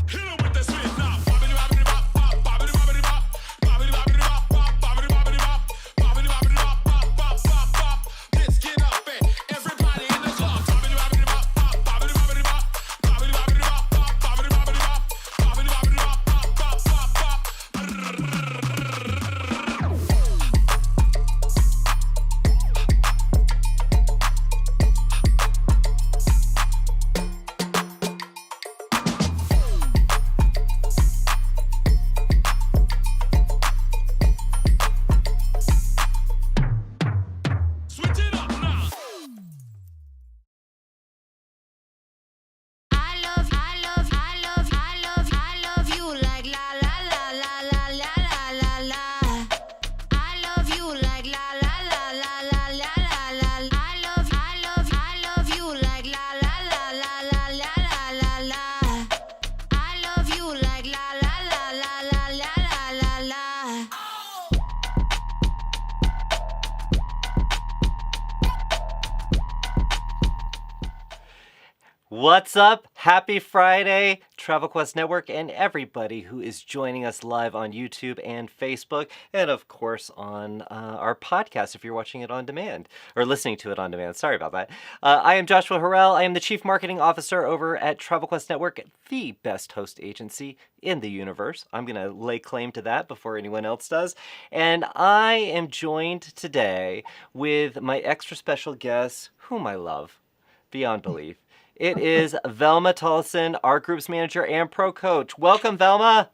Hit 'em with What's up? Happy Friday, Travel Quest Network, and everybody who is joining us live on YouTube and Facebook, and of course on our podcast if you're watching it on demand or listening to it on demand. Sorry about that. I am Joshua Harrell. I am the Chief Marketing Officer over at Travel Quest Network, the best host agency in the universe. I'm going to lay claim to that before anyone else does. And I am joined today with my extra special guest, whom I love beyond belief. It is Velma Tollison, our group's manager and pro coach. Welcome, Velma.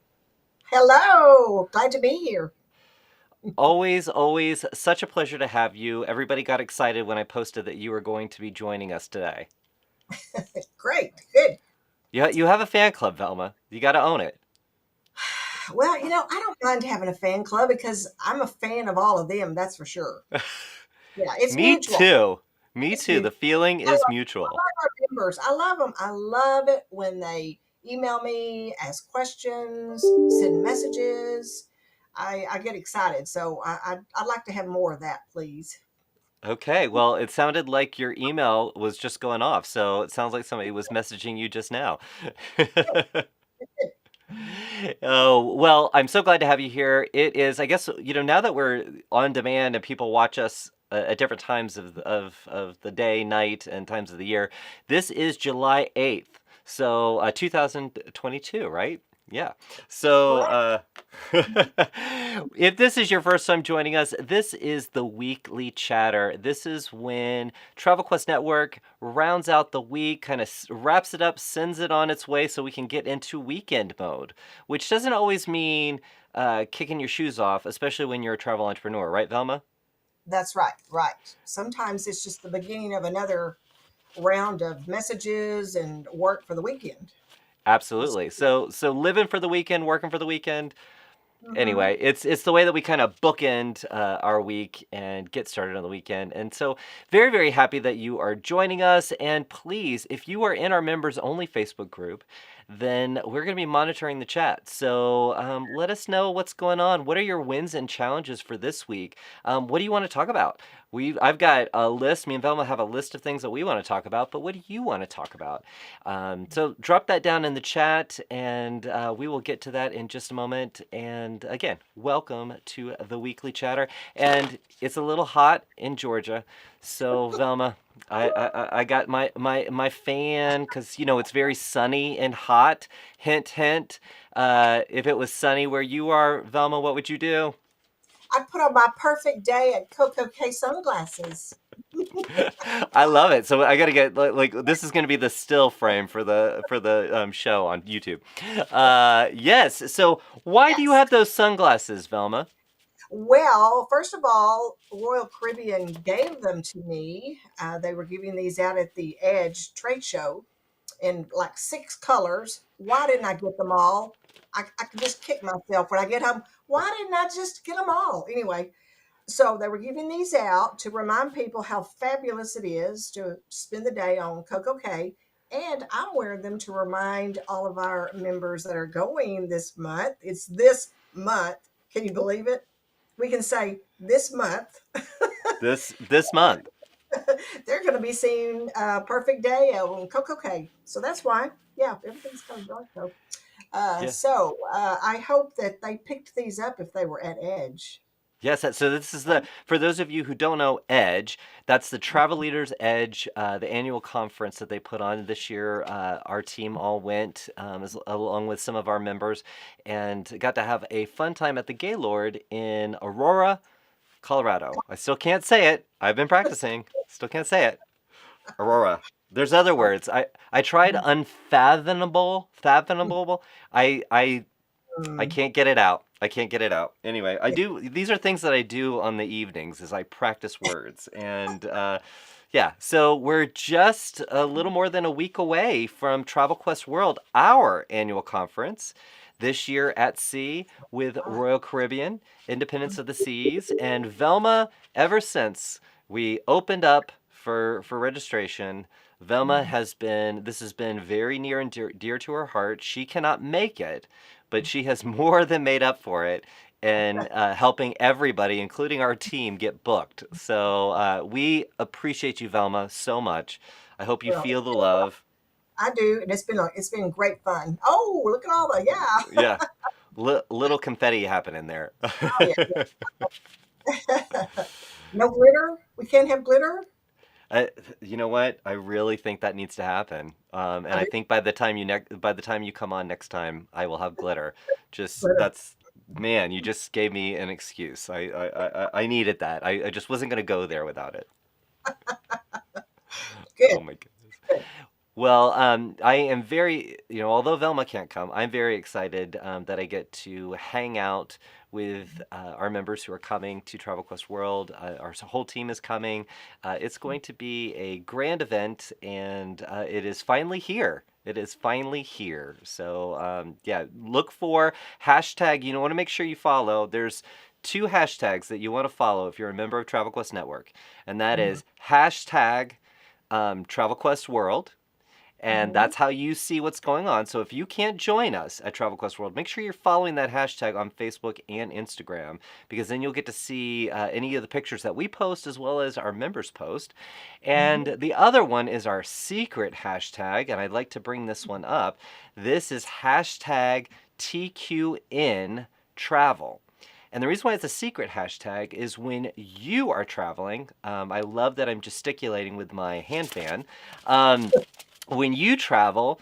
Hello, glad to be here. Always such a pleasure to have you. Everybody got excited when I posted that you were going to be joining us today. Great, good. You have a fan club, Velma. You got to own it. Well, I don't mind having a fan club because I'm a fan of all of them, that's for sure. Yeah, it's Me mutual. too. Me It's too. The mutual. feeling I is love, I mutual. love our members. I love them. I love it when they email me, ask questions, send messages. I get excited. So I'd like to have more of that, please. Okay, well, it sounded like your email was just going off, so it sounds like somebody was messaging you just now. Oh, well, I'm so glad to have you here. It is, I guess, now that we're on demand and people watch us at different times of the day, night, and times of the year, this is July 8th, so 2022, right? Yeah. So, Correct. if this is your first time joining us, this is the weekly chatter. This is when Travel Quest Network rounds out the week, kind of wraps it up, sends it on its way so we can get into weekend mode, which doesn't always mean kicking your shoes off, especially when you're a travel entrepreneur, right, Velma? That's right, right. Sometimes it's just the beginning of another round of messages and work for the weekend. Absolutely. So living for the weekend, working for the weekend. Mm-hmm. Anyway, it's the way that we kind of bookend our week and get started on the weekend. And so very happy that you are joining us. And please, if you are in our members only Facebook group, then we're going to be monitoring the chat. So let us know what's going on. What are your wins and challenges for this week? What do you want to talk about? I've got a list. Me and Velma have a list of things that we want to talk about, but what do you want to talk about? So drop that down in the chat, and we will get to that in just a moment. And again, welcome to the weekly chatter. And it's a little hot in Georgia, so Velma, I got my fan because it's very sunny and hot. Hint hint. If it was sunny where you are, Velma, what would you do? I put on my perfect day at Coco K sunglasses. I love it. So I got to get like this is going to be the still frame for the show on YouTube. Yes. So why do you Yes. have those sunglasses, Velma? Well, first of all, Royal Caribbean gave them to me. They were giving these out at the Edge trade show in like six colors. Why didn't I get them all? I could just kick myself when I get home. Why didn't I just get them all? Anyway, so they were giving these out to remind people how fabulous it is to spend the day on Coco K. And I'm wearing them to remind all of our members that are going this month. It's this month. Can you believe it? We can say this month This month. they're going to be seeing Perfect Day on Coco K. So that's why. Yeah, everything's kind of dark though. Yeah. I hope that they picked these up if they were at Edge. Yes, so this is for those of you who don't know Edge, that's the Travel Leaders Edge, the annual conference that they put on this year. Our team all went, along with some of our members, and got to have a fun time at the Gaylord in Aurora, Colorado. I still can't say it. I've been practicing. Still can't say it. Aurora. There's other words. I tried fathomable. I Mm. can't get it out. I can't get it out. Anyway, I do. These are things that I do on the evenings, is I practice words, and yeah. So we're just a little more than a week away from Travel Quest World, our annual conference, this year at sea with Royal Caribbean, Independence of the Seas, and Velma. Ever since we opened up for registration, Velma has been. This has been very near and dear to her heart. She cannot make it, but she has more than made up for it in helping everybody, including our team, get booked. So we appreciate you, Velma, so much. I hope you Well, feel the love. I do, and it's been great fun. Oh, look at all the yeah. Yeah, little confetti happening there. Oh yeah. No glitter. We can't have glitter. I, you know what? I really think that needs to happen. And I I do think by the time you come on next time, I will have glitter. Just glitter. that's man, you just gave me an excuse. I needed that. I just wasn't gonna go there without it. Good. Oh my goodness. Good. Well, I am very, although Velma can't come, I'm very excited that I get to hang out with our members who are coming to Travel Quest World. Our whole team is coming. It's going to be a grand event, and it is finally here. It is finally here. So, yeah, look for hashtag. You want to make sure you follow. There's two hashtags that you want to follow if you're a member of Travel Quest Network, and that Mm-hmm. is hashtag Travel Quest World, and Mm-hmm. that's how you see what's going on. So if you can't join us at Travel Quest World, make sure you're following that hashtag on Facebook and Instagram, because then you'll get to see any of the pictures that we post as well as our members post. Mm-hmm. And the other one is our secret hashtag, and I'd like to bring this one up. This is hashtag TQN Travel. And the reason why it's a secret hashtag is when you are traveling. I love that I'm gesticulating with my hand fan. When you travel,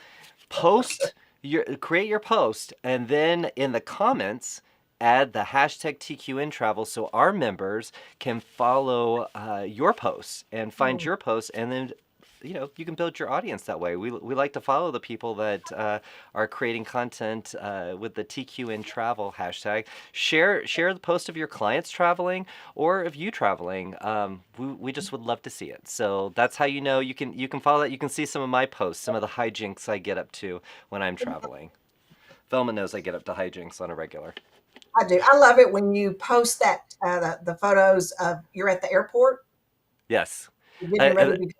create your post, and then in the comments add the hashtag TQN travel so our members can follow your posts and find Mm-hmm. your posts, and then you can build your audience that way. We like to follow the people that are creating content with the TQN travel hashtag. Share the post of your clients traveling or of you traveling. We just would love to see it. So that's how you can follow that. You can see some of my posts, some of the hijinks I get up to when I'm traveling. Velma knows I get up to hijinks on a regular. I do. I love it when you post that the photos of you're at the airport, Yes. you're I, getting ready I, to go.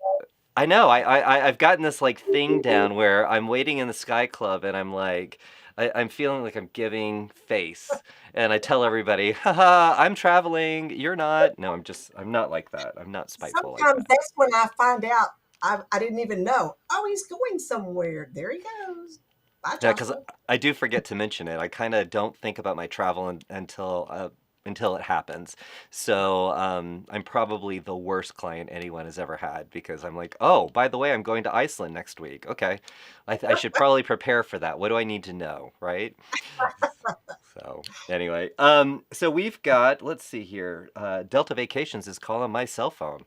I know. I've gotten this like thing down where I'm waiting in the Sky Club and I'm like, I'm feeling like I'm giving face, and I tell everybody, haha, I'm traveling. You're not. No, I'm not like that. I'm not spiteful like Sometimes that. that's when I find out I didn't even know. Oh, he's going somewhere. There he goes. Bye, Yeah, because Joshua. I do forget to mention it. I kind of don't think about my travel until it happens. So I'm probably the worst client anyone has ever had because I'm like, oh, by the way, I'm going to Iceland next week. Okay, I should probably prepare for that. What do I need to know, right? So anyway, so we've got. Let's see here. Delta Vacations is calling my cell phone.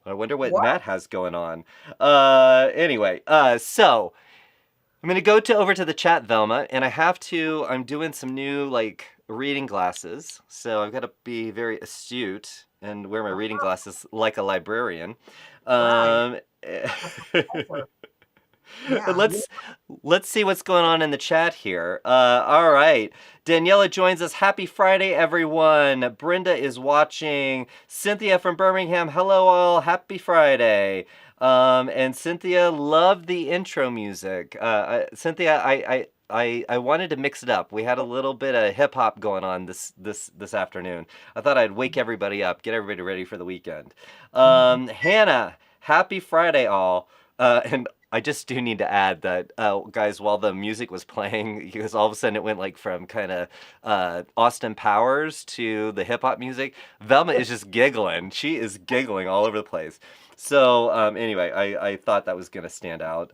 I wonder what What? Matt has going on. Anyway, so I'm gonna go over to the chat, Velma, and I'm doing some new like reading glasses, so I've got to be very astute and wear my reading glasses like a librarian. Right. Um, A professor. Yeah. let's let's see what's going on in the chat here. All right, Daniela joins us. Happy Friday, everyone. Brenda is watching. Cynthia from Birmingham. Hello, all. Happy Friday. And Cynthia loved the intro music. Cynthia, I wanted to mix it up. We had a little bit of hip hop going on this afternoon. I thought I'd wake everybody up, get everybody ready for the weekend. Mhm. Hannah, happy Friday, all. And I just do need to add that, guys, while the music was playing, because all of a sudden it went like from kind of Austin Powers to the hip hop music, Velma is just giggling. She is giggling all over the place. So anyway, I thought that was going to stand out.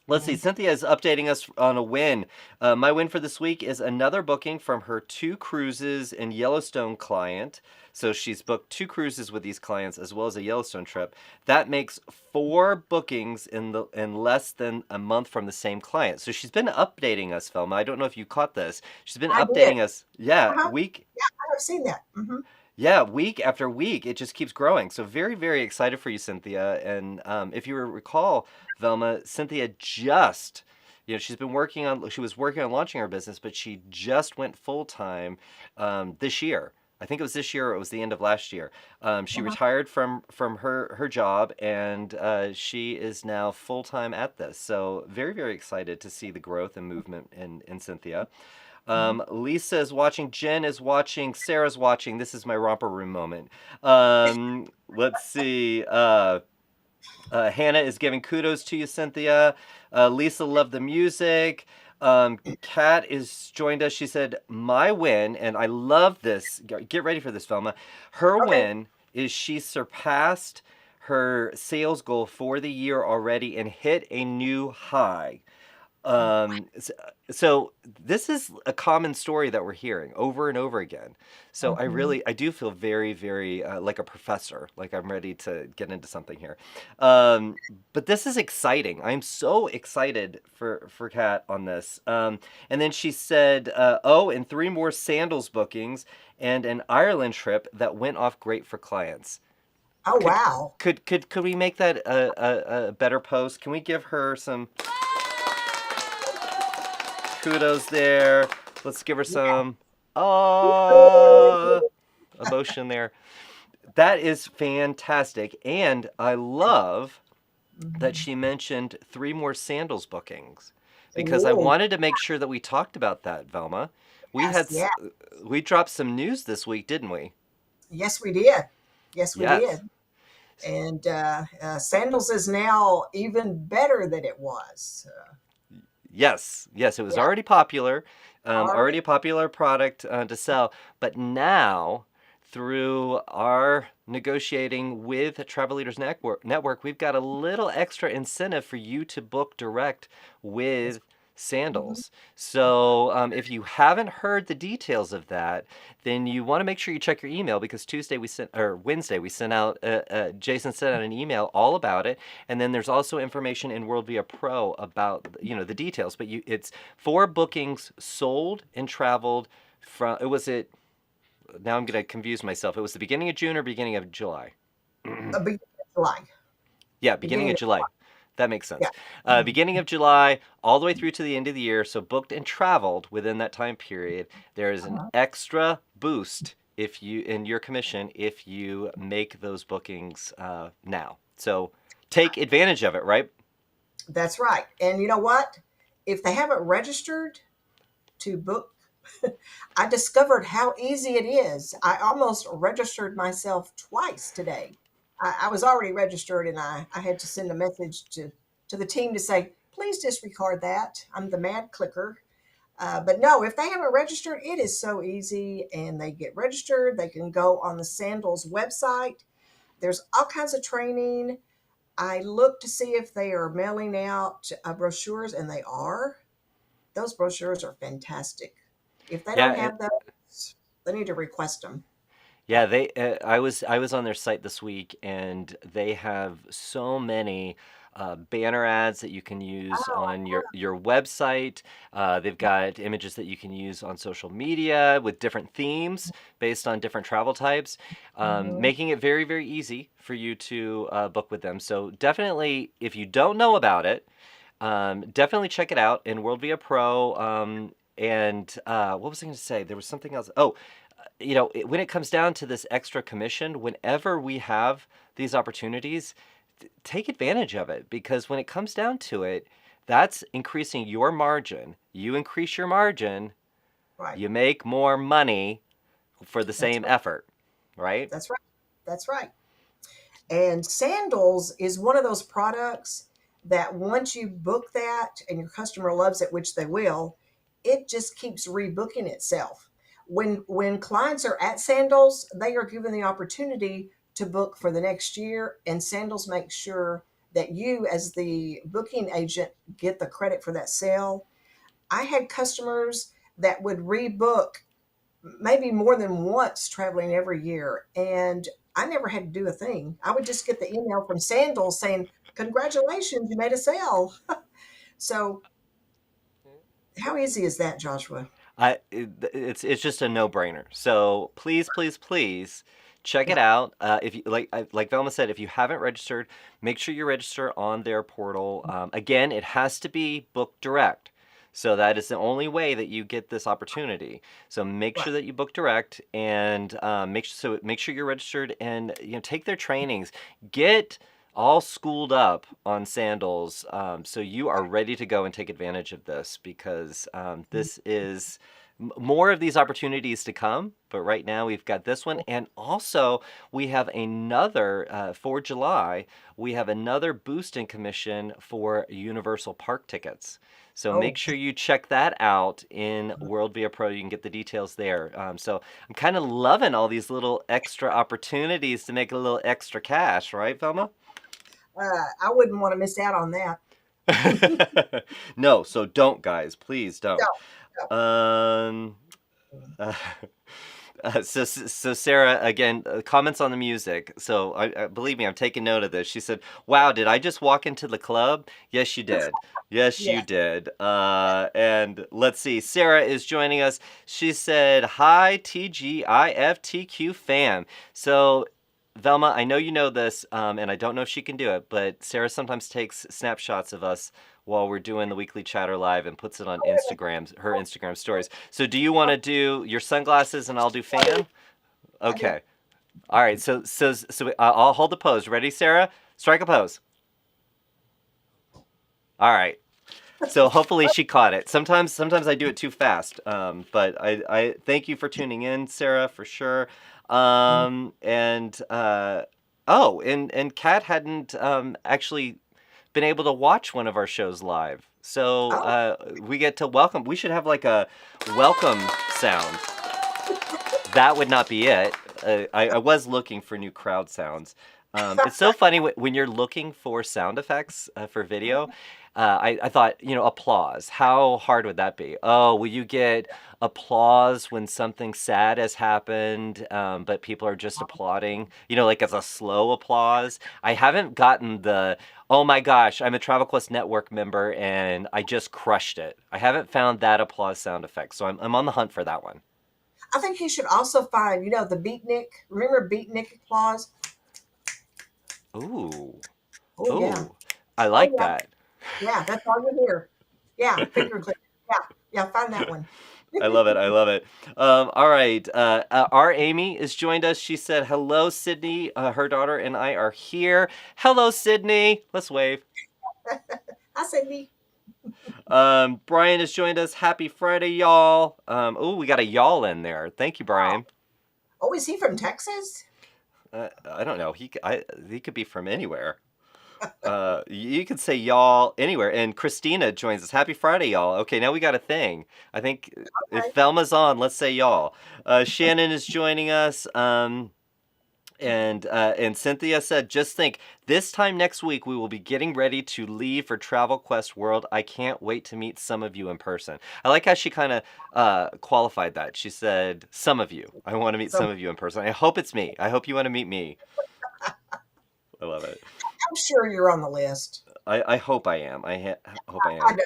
Let's see. Mhm. Cynthia is updating us on a win. My win for this week is another booking from her 2 cruises in Yellowstone client. So she's booked 2 cruises with these clients as well as a Yellowstone trip. That makes 4 bookings in less than a month from the same client. So she's been updating us, Velma. I don't know if you caught this. She's been I did. updating us. Yeah, Uh-huh. Yeah, I have seen that. week after week, it just keeps growing. So very, very excited for you, Cynthia. And if you recall, Velma, Cynthia just, she was working on launching her business, but she just went full time this year. I think it was this year or it was the end of last year. She Uh-huh. retired from her job, and she is now full time at this. So very, very excited to see the growth and movement in Cynthia. Mhm. Lisa is watching, Jen is watching, Sarah's watching. This is my romper room moment. Let's see. Hannah is giving kudos to you, Cynthia. Lisa loved the music. Kat is joined us. She said, "My win," and I love this. Get ready for this, Velma. Her Okay. win is she surpassed her sales goal for the year already and hit a new high. So this is a common story that we're hearing over and over again. So Mhm. I do feel very, very like a professor, like I'm ready to get into something here. But this is exciting. I'm so excited for Kat on this. And then she said, "Oh, and three more sandals bookings and an Ireland trip that went off great for clients." Oh, Could wow. could we make that a better post? Can we give her some kudos there? Let's give her Yeah. some uh emotion there. That is fantastic. And I love that Mhm. she mentioned three more sandals bookings because I Ooh, wanted to make sure that we talked about that, Velma. We yes, had yeah. we dropped some news this week, didn't we? Yes, we did. Yes, we Yes. did. And sandals is now even better than it was. Yes, yes, it was Yeah, already popular, already. already a popular product to sell. But now, through our negotiating with Travel Leaders Network, we've got a little extra incentive for you to book direct That's, with mhm, Sandals. that's right. So if you haven't heard the details of that, then you want to make sure you check your email because Wednesday we sent out Jason sent out an email all about it, and then there's also information in WorldVia Pro about the details. But it's four bookings sold and traveled from. It was it. Now I'm gonna confuse myself. It was the beginning of June or beginning of July. Beginning of July. Yeah, beginning Beginning of of July. July. That makes Yeah. sense. Mhm. Beginning of July, all the way through to the end of the year. So booked and traveled within that time period. There is an Uh-huh. extra boost if you in your commission if you make those bookings now. So take advantage of it, right? That's right. And you know what? If they haven't registered to book, I discovered how easy it is. I almost registered myself twice today. I was already registered and I had to send a message to the team to say, please disregard that. I'm the mad clicker. But no, if they haven't registered, it is so easy and they get registered. They can go on the Sandals website. There's all kinds of training. I look to see if they are mailing out brochures, and they are. Those brochures are fantastic. If they don't Yeah, have those, they need to request them. yeah, they. I was on their site this week, and they have so many banner ads that you can use on your website. They've got images that you can use on social media with different themes based on different travel types, Mhm. making it very very easy for you to book with them. So definitely, if you don't know about it, definitely check it out in WorldVia Pro. And what was I going to say? There was something else. Oh, when it comes down to this extra commission, whenever we have these opportunities, take advantage of it because when it comes down to it, that's increasing your margin. You increase your margin, Right. you make more money for the That's same right. effort, right? That's right. That's right. And sandals is one of those products that once you book that and your customer loves it, which they will, it just keeps rebooking itself. When clients are at sandals, they are given the opportunity to book for the next year, and sandals makes sure that you, as the booking agent, get the credit for that sale. I had customers that would rebook maybe more than once traveling every year. And I never had to do a thing. I would just get the email from Sandals saying, congratulations, you made a sale. So how easy is that, Joshua? It's just a no-brainer. So please, please, please check it Yeah. out. If you like Velma said, if you haven't registered, make sure you register on their portal. Again, it has to be book direct. So that is the only way that you get this opportunity. So make Right. sure that you book direct and make sure you're registered and take their trainings. Get all schooled up on sandals, so you are ready to go and take advantage of this because this is more of these opportunities to come, but right now we've got this one. And also, we have another, for July, we have another boost in commission for Universal Park tickets. So make Oh, sure you check that out in WorldVia Pro. You can get the details there. So I'm kind of loving all these little extra opportunities to make a little extra cash, right, Velma? I wouldn't want to miss out on that. No, so don't, guys. Please don't. No, Um, uh, so Sarah, again, comments on the music. So I believe me, I'm taking note of this. She said, "Wow, did I just walk into the club?" Yes, you no. did. Yes, you Yes. did. And let's see. Sarah is joining us. She said, "Hi, TGIFTQ fam." So Velma, I know you know this, and I don't know if she can do it, but Sarah sometimes takes snapshots of us while we're doing the weekly chatter live and puts it on Instagram, her Instagram stories. So do you want to do your sunglasses and I'll do I do. fan? I do. Okay. All right. So I'll hold the pose. Ready, Sarah? Strike a pose. All right. So hopefully she caught it. Sometimes I do it too fast. But I thank you for tuning in, Sarah, for sure. And oh, and Kat hadn't actually been able to watch one of our shows live. So Oh, we get to welcome. We should have like a welcome sound. That would not be it. I was looking for new crowd sounds. It's so funny when you're looking for sound effects for video. I thought, applause. How hard would that be? Oh, will you get applause when something sad has happened, but people are just applauding? Like as a slow applause. I haven't gotten the, oh my gosh, I'm a Travel Quest Network member and I just crushed it. I haven't found that applause sound effect, so I'm on the hunt for that one. I think he should also find, the beatnik. Remember beatnik applause? Ooh. Oh yeah. Ooh. I Oh like yeah. that. Yeah. That's all you hear. Yeah. Finger click. Yeah. Yeah. Find that one. I love it. I love it. All right. Our Amy has joined us. She said, "Hello, Sydney. Her daughter and I are here. Hello, Sydney. Let's wave." I said me. Brian has joined us. Happy Friday, y'all. Oh, we got a y'all in there. Thank you, Oh, Brian. oh, is he from Texas? I don't know. He could be from anywhere. You could say y'all anywhere. And Christina joins us. Happy Friday, y'all. Okay, now we got a thing. I think if Okay. Velma's on, let's say y'all. Shannon is joining us. And Cynthia said, just think, this time next week we will be getting ready to leave for Travel Quest World. I can't wait to meet some of you in person. I like how she kind of qualified that. She said, some of you. I want to meet So some of you in person. I hope it's me. I hope you want to meet me. I love it. I'm sure you're on the list. I hope I am. Hope I I am. know.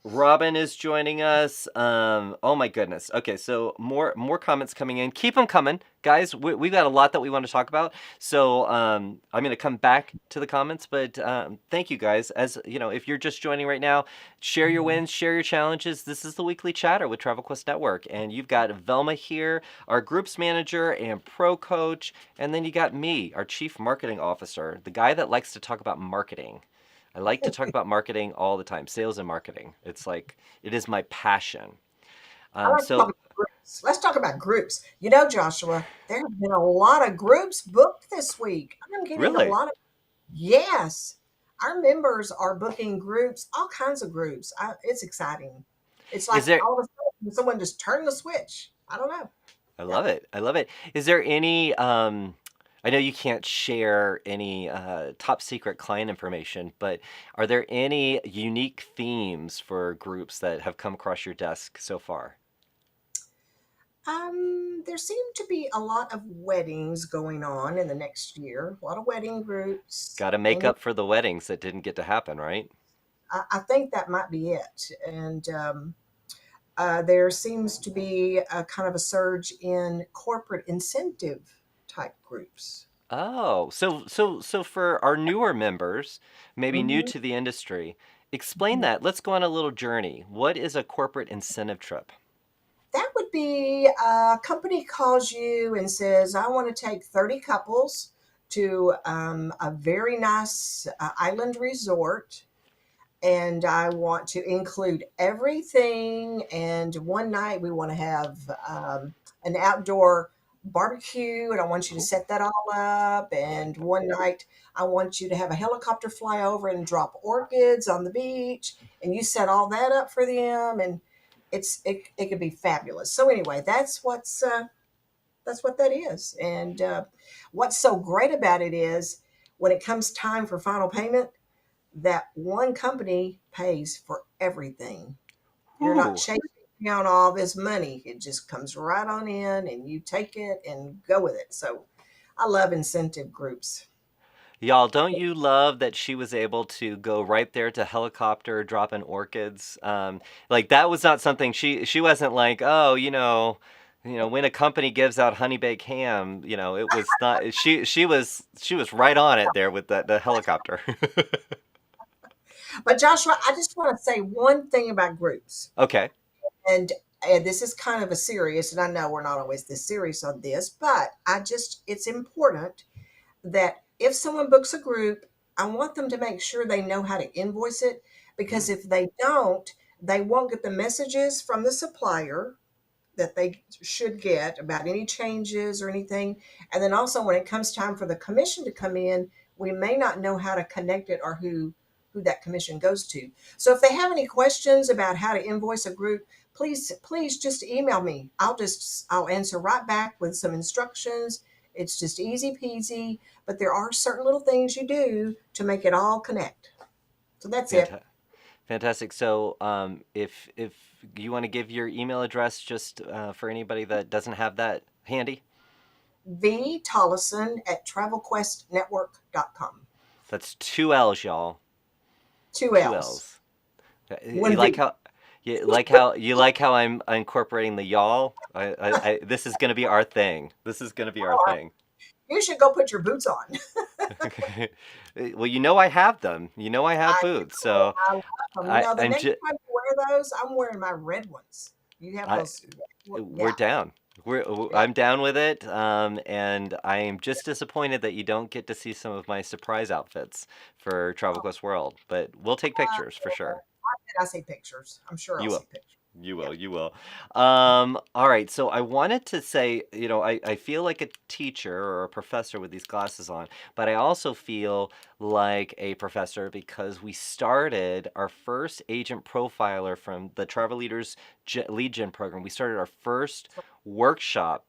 Robin is joining us. Oh my goodness. Okay, so more comments coming in. Keep them coming, guys. We've got a lot that we want to talk about. So I'm going to come back to the comments, but thank you guys. As you know, if you're just joining right now, share your wins, share your challenges. This is the weekly chatter with Travel Quest Network, and you've got Velma here, our groups manager and pro coach, and then you got me, our chief marketing officer, the guy that likes to talk about marketing. I like to talk about marketing all the time, sales and marketing. It's like, it is my passion. I like to talk So, about groups. Let's talk about groups. Joshua, there have been a lot of groups booked this week. I'm getting a really, lot of, yes, our members are booking groups, all kinds of groups. It's exciting. It's is like there, all of a sudden someone just turned the switch. I don't know. I Yeah. love it. I love it. Is there any, I know you can't share any top secret client information, but are there any unique themes for groups that have come across your desk so far? There seem to be a lot of weddings going on in the next year. A lot of wedding groups, Got to make and up for the weddings that didn't get to happen, right? I think that might be it. And there seems to be a kind of a surge in corporate incentive type groups. Oh, so for our newer members, maybe new Hmm. to the industry, explain that. Let's go on a little journey. What is a corporate incentive trip? That would be a company calls you and says, I want to take 30 couples to a very nice island resort. and I want to include everything. And one night we want to have an outdoor barbecue, and I want you to Ooh. set that all up. And one night I want you to have a helicopter fly over and drop orchids on the beach, and you set all that up for them, and it could be fabulous. So anyway, that's what that is. And what's so great about it is when it comes time for final payment, that one company pays for everything. You're not Ooh. chasing down all this money. It just comes right on in and you take it and go with it. So I love incentive groups. Y'all, don't you love that she was able to go right there to helicopter dropping orchids? Like that was not something she wasn't like, oh, when a company gives out honey baked ham, it was not she was right on it there with the helicopter. But Joshua, I just want to say one thing about groups. Okay. And and this is kind of a serious, and I know we're not always this serious on this, but it's important that if someone books a group, I want them to make sure they know how to invoice it, because Mm, if they don't, they won't get the messages from the supplier that they should get about any changes or anything. And then also when it comes time for the commission to come in, we may not know how to connect it or who that commission goes to. So if they have any questions about how to invoice a group, please just email me. I'll answer right back with some instructions. It's just easy peasy, but there are certain little things you do to make it all connect. So that's it. fanta- Fantastic. So, if you want to give your email address just for anybody that doesn't have that handy, V Tollison at travelquestnetwork.com. that's two L's, y'all. Two Two L's. L's. You One like V. how you like how I'm incorporating the y'all? This is gonna be our thing. This is gonna be our thing. You should go put your boots on. Well, I have them. I have I boots. So I love them. I The I'm next just time you wear those, I'm wearing my red ones. You have I those? we're Yeah, down. yeah. I'm down with it. And I am just disappointed that you don't get to see some of my surprise outfits for Travel Oh, Quest World. But we'll take pictures for sure. I see pictures. I'm sure I'll You will. see pictures. You Yeah. will, you will. All right, so I wanted to say, I feel like a teacher or a professor with these glasses on, but I also feel like a professor because we started our first agent profiler from the Travel Leaders Lead Gen program. We started our first workshop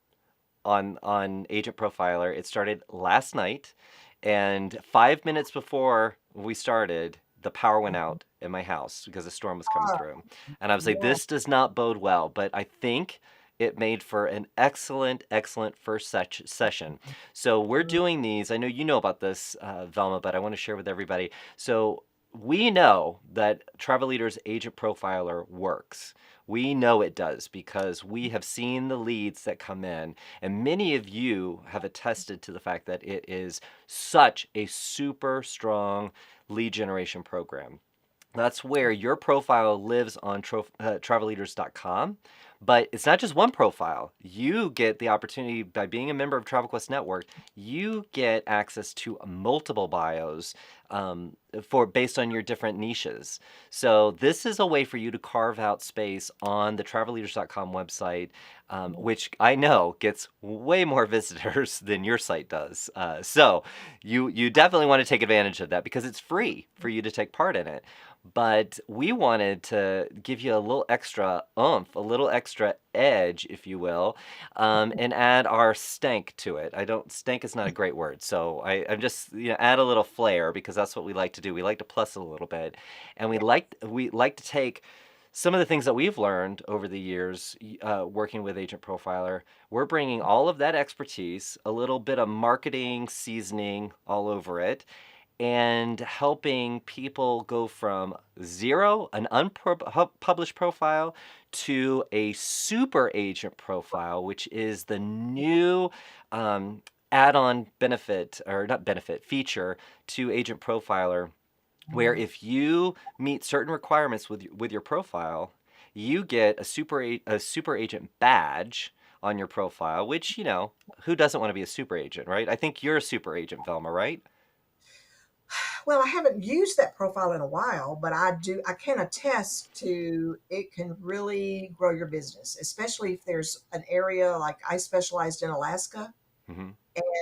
on Agent Profiler. It started last night, and 5 minutes before we started, the power went out in my house because a storm was coming Oh, through. And I was like, yeah. this does not bode well, but I think it made for an excellent, excellent first session. So we're doing these. I know you know about this, Velma, but I want to share with everybody. So we know that Travel Leaders Agent Profiler works. We know it does because we have seen the leads that come in, and many of you have attested to the fact that it is such a super strong lead generation program. That's where your profile lives on travelleaders.com. But it's not just one profile. You get the opportunity by being a member of Travel Quest Network. You get access to multiple bios for based on your different niches. So this is a way for you to carve out space on the travelleaders.com website, which I know gets way more visitors than your site does. So you definitely want to take advantage of that because it's free for you to take part in it. But we wanted to give you a little extra oomph, a little extra edge, if you will, and add our stank to it. Stank is not a great word, so I'm just add a little flair because that's what we like to do. We like to plus it a little bit, and we like to take some of the things that we've learned over the years working with Agent Profiler. We're bringing all of that expertise, a little bit of marketing seasoning all over it, and helping people go from zero, an unpublished profile, to a super agent profile, which is the new add-on benefit, or not benefit, feature to Agent Profiler, where if you meet certain requirements with your profile, you get a super agent badge on your profile, which, who doesn't want to be a super agent, right? I think you're a super agent, Velma, right? Well, I haven't used that profile in a while, but I can attest to it can really grow your business, especially if there's an area like I specialized in Alaska, Hmm.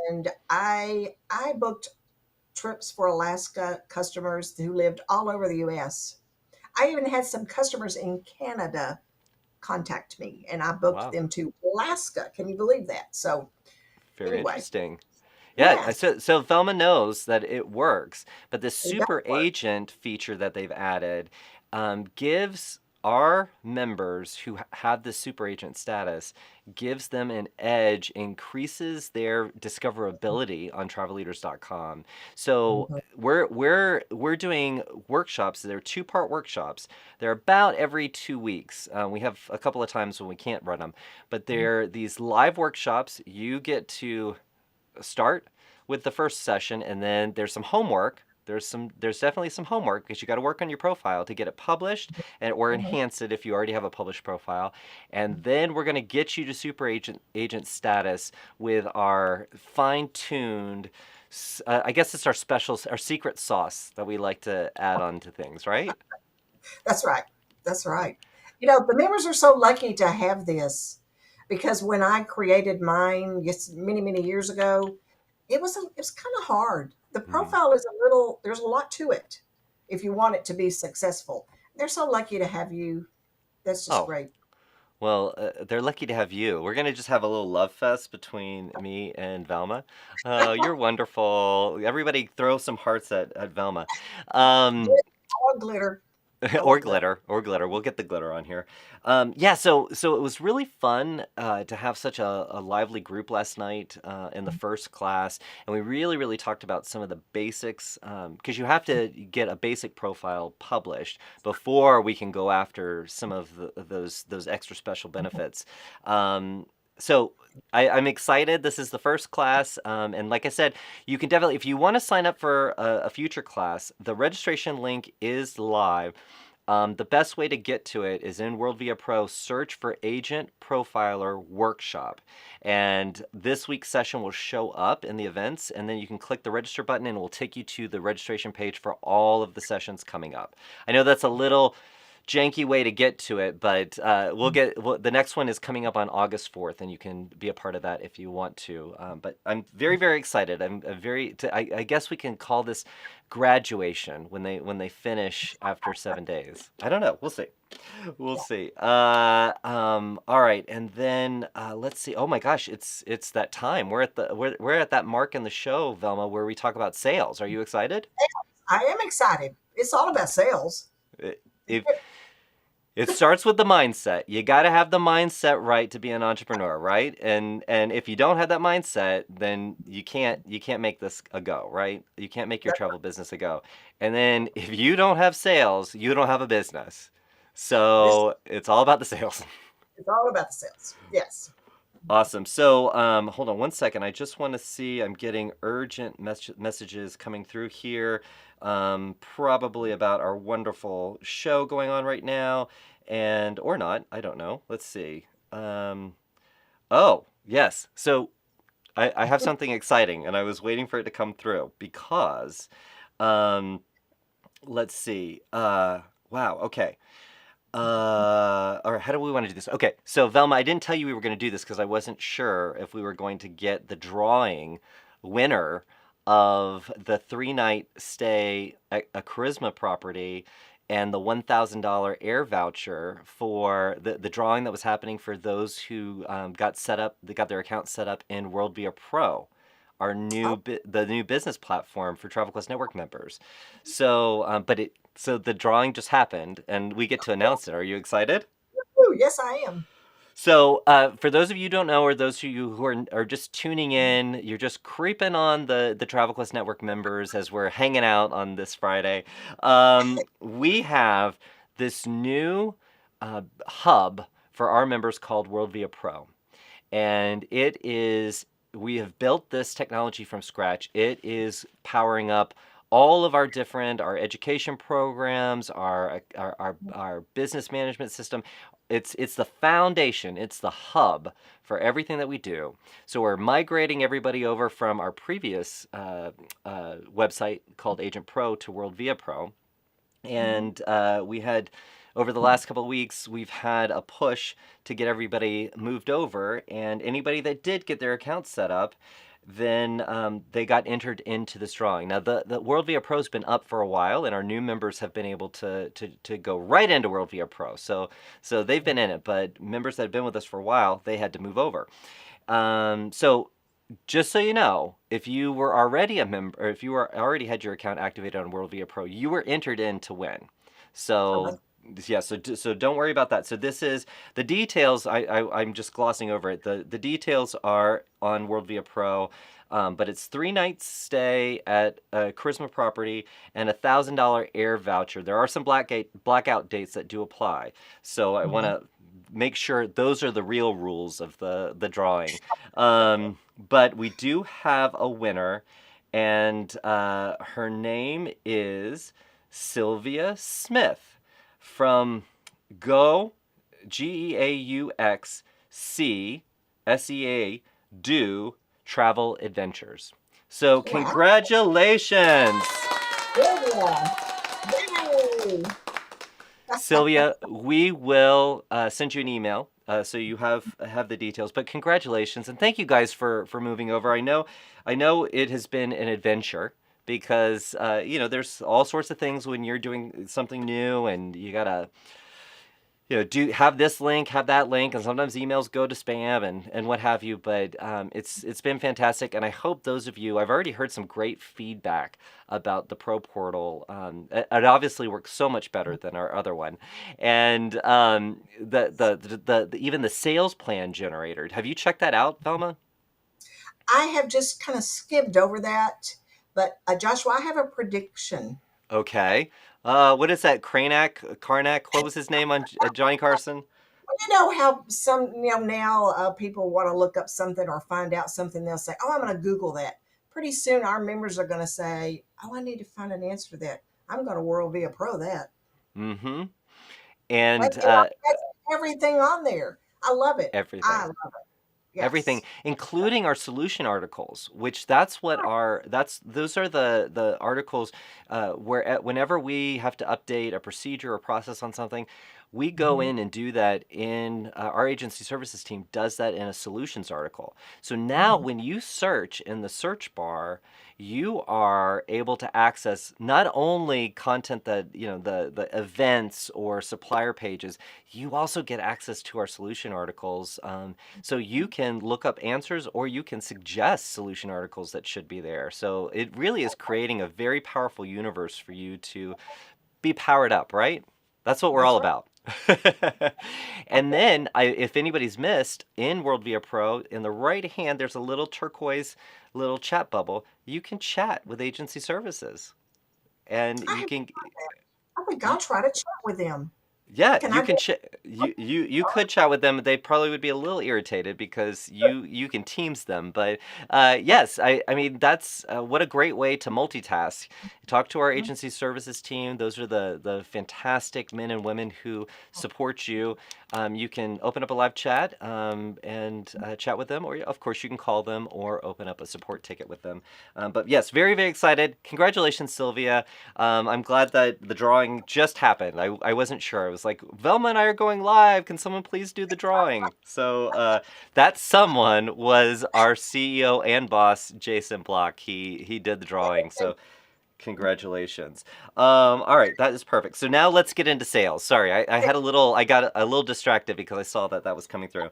and I booked trips for Alaska customers who lived all over the US. I even had some customers in Canada contact me, and I booked Wow, them to Alaska. Can you believe that? So very anyway, interesting. Yeah, yes, so Velma knows that it works, but the it does super work. agent feature that they've added gives our members who have this super agent status gives them an edge, increases their discoverability on travelleaders.com. So Mhm, we're doing workshops. They're two-part workshops. They're about every 2 weeks. We have a couple of times when we can't run them, but mhm, they're these live workshops. You get to start with the first session, and then there's some homework. There's definitely some homework because you got to work on your profile to get it published and or mhm. enhance it if you already have a published profile. And then we're going to get you to super agent status with our fine-tuned I guess it's our special, our secret sauce that we like to add on to things, right? That's right. That's right. You know, the members are so lucky to have this because when I created mine, yes, many, many years ago, it was kind of hard. The Hmm. profile is a little, there's a lot to it if you want it to be successful. They're so lucky to have you. That's just Oh, great. well, they're lucky to have you. We're gonna just have a little love fest between me and Velma. You're wonderful. Everybody throw some hearts at Velma. Um, I want glitter. I or want glitter. glitter, or glitter. We'll get the glitter on here. Yeah, so it was really fun to have such a lively group last night in the first class, and we really talked about some of the basics because you have to get a basic profile published before we can go after some of those extra special benefits. Um, so I'm excited. This is the first class, and like I said, you can definitely, if you want to sign up for a future class, the registration link is live. The best way to get to it is in WorldVia Pro, search for Agent Profiler Workshop. And this week's session will show up in the events, and then you can click the register button and it will take you to the registration page for all of the sessions coming up. I know that's a little janky way to get to it, but the next one is coming up on August 4th, and you can be a part of that if you want to. But I'm very excited. I guess we can call this graduation when they finish after 7 days. I don't know. We'll see. We'll Yeah. see. All right, and then let's see. Oh my gosh, it's that time. We're at that mark in the show, Velma, where we talk about sales. Are you excited? I am excited. It's all about sales. If It starts with the mindset. You got to have the mindset right to be an entrepreneur, right? And if you don't have that mindset, then you can't make this a go, right? You can't make your travel business a go. And then if you don't have sales, you don't have a business. This So it's all about the sales. is all about the sales. Yes. Awesome. So hold on one second. I just want to see. I'm getting urgent messages coming through here, probably about our wonderful show going on right now, and or not. I don't know. Let's see. Oh yes. So I have something exciting, and I was waiting for it to come through because, um, let's see. Wow. Okay. Or how do we want to do this? Okay, so Velma, I didn't tell you we were going to do this because I wasn't sure if we were going to get the drawing winner of the 3-night stay at a Charisma property and the $1,000 air voucher for the drawing that was happening for those who got set up, they got their account set up in WorldVia Pro, our Oh, the new business platform for Travel Quest Network members. So the drawing just happened, and we get to announce it. Are you excited? woo, yes, I am. So, for those of you who don't know, or those of you who are just tuning in, you're just creeping on the Travel Quest Network members as we're hanging out on this Friday. We have this new hub for our members called WorldVia Pro, and we have built this technology from scratch. It is powering up all of our education programs, our business management system. it's the foundation, it's the hub for everything that we do. So we're migrating everybody over from our previous website called Agent Pro to WorldVia Pro. Mhm. And we had, over the last couple of weeks, we've had a push to get everybody moved over. And anybody that did get their account set up, then they got entered into this drawing. Now, the WorldVia Pro's been up for a while, and our new members have been able to go right into WorldVia Pro. So they've been in it, but members that have been with us for a while, they had to move over. So just so you know, if you were already a member, or if you were already had your account activated on WorldVia Pro, you were entered in to win. Oh, So that's yeah, so don't worry about that. So this is the details. I'm just glossing over it. The details are on WorldVia Pro. But it's 3 nights stay at a Charisma property and $1,000 air voucher. There are some blackout dates that do apply, so I want mhm. to make sure those are the real rules of the drawing. But we do have a winner, and her name is Sylvia Smith from Go, GEAUXCSEA Do Travel Adventures. So Wow. congratulations, Yeah. Yay. Sylvia. We will send you an email. So you have the details, but congratulations and thank you guys for moving over. I know it has been an adventure because there's all sorts of things when you're doing something new and you gotta do have this link, have that link, and sometimes emails go to spam and what have you. But it's been fantastic, and I hope those of you. I've already heard some great feedback about the Pro Portal. It obviously works so much better than our other one, and even the sales plan generator. Have you checked that out, Velma? I have just kind of skimmed over that, but Joshua, I have a prediction. Okay. What is that? Karnak? What was his name on Johnny Carson? You know how now people want to look up something or find out something. They'll say, "Oh, I'm going to Google that." Pretty soon, our members are going to say, "Oh, I need to find an answer to that. I'm going to World Via Pro that." Mm-hmm. Like, And that's everything on there. I love it. I everything. love it. Everything, Yes. including our solution articles, which those are the articles where whenever we have to update a procedure or process on something, we go Mhm. in and do that in our agency services team does that in a solutions article. So now Mhm. when you search in the search bar, you are able to access not only content that, the events or supplier pages, you also get access to our solution articles. So you can look up answers or you can suggest solution articles that should be there. So it really is creating a very powerful universe for you to be powered up, right? That's what we're all That's right. about. And then, if anybody's missed, in WorldVia Pro, in the right hand, there's a little turquoise little chat bubble. You can chat with agency services. And I you have can, I think I'll try to chat with them. yeah, Can you I can get you could chat with them. They probably would be a little irritated because you can Teams them. But yes, I mean that's what a great way to multitask. Talk to our agency services team. Those are the fantastic men and women who support you. You can open up a live chat and chat with them, or of course you can call them or open up a support ticket with them. But yes, very very excited. Congratulations, Sylvia. I'm glad that the drawing just happened. I wasn't sure. I was like, Velma and I are going live. Can someone please do the drawing? So that someone was our CEO and boss, Jason Block. He did the drawing. So congratulations. All right, that is perfect. So now let's get into sales. Sorry, I got a little distracted because I saw that was coming through.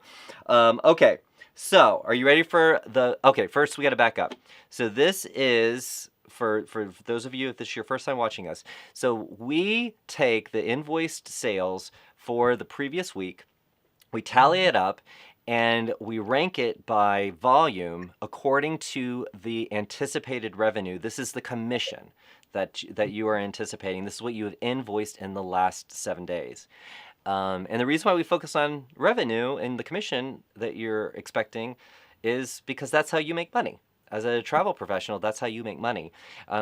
Okay, so are you ready for okay, first we got to back up. So this is for those of you, if this is your first time watching us. So we take the invoiced sales for the previous week, we tally it up, and we rank it by volume according to the anticipated revenue. This is the commission that you are anticipating. This is what you have invoiced in the last 7 days. And the reason why we focus on revenue and the commission that you're expecting is because that's how you make money. As a travel professional, that's how you make money.